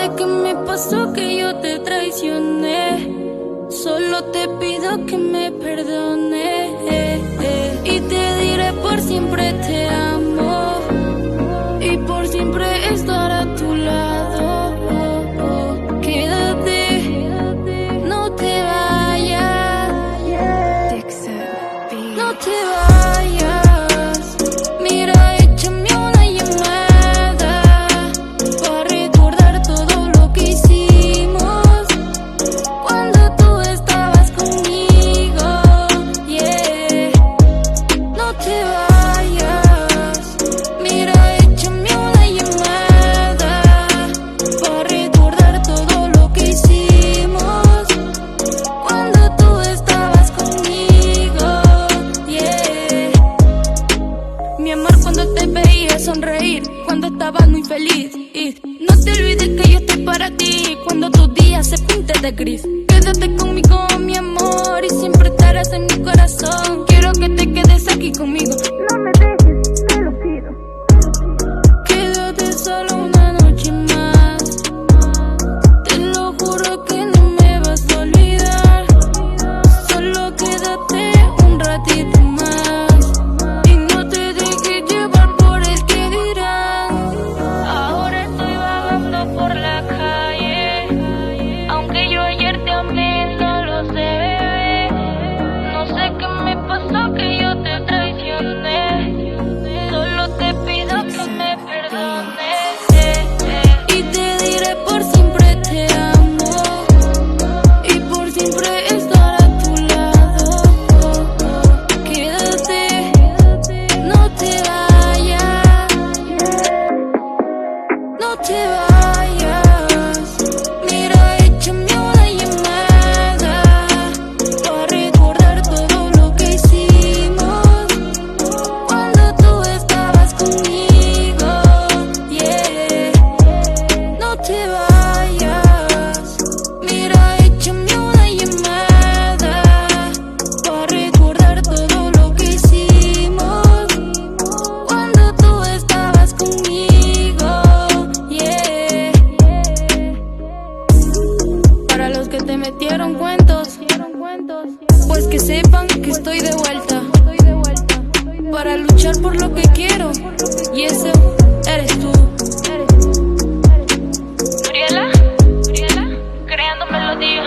sé qué me pasó que yo te traicioné. Solo te pido que me perdones y te diré por siempre te amo y por siempre estar a tu lado. Quédate, no te vayas, no te vayas. Mira, échame una llamada para recordar todo lo que hicimos cuando tú estabas conmigo. Yeah, no te vayas. Mira, échame una llamada para recordar todo lo que hicimos cuando tú estabas conmigo. Yeah, mi amor, cuando te veía sonreír, cuando estabas muy feliz. Y no te olvides que yo estoy para ti cuando tu día se pinte de gris. Quédate conmigo, mi amor, y siempre estarás en mi corazón. Quiero que te quedes aquí conmigo. No me dejes, te lo pido. Quédate solo una noche más. Te lo juro que no me vas a olvidar. Solo quédate un ratito más y no te dejes llevar por el que dirán. Ahora estoy vagando por la calle, aunque yo ayer te amé, no lo sé, bebé. No sé qué me pasó que yo te traicioné. Solo te pido que me perdones y te diré por siempre te amo y por siempre estar a tu lado. Quédate, no te vayas, no te vayas. Mira, échame una llamada para recordar todo lo que hicimos cuando tú estabas conmigo. Yeah, no te vayas. Mira, échame una llamada para recordar todo lo que hicimos cuando tú estabas conmigo. Yeah, para los que te metieron cuentos, pues que sepan que estoy de vuelta para luchar por lo que quiero, y eso eres tú. Nuriela, creando melodía.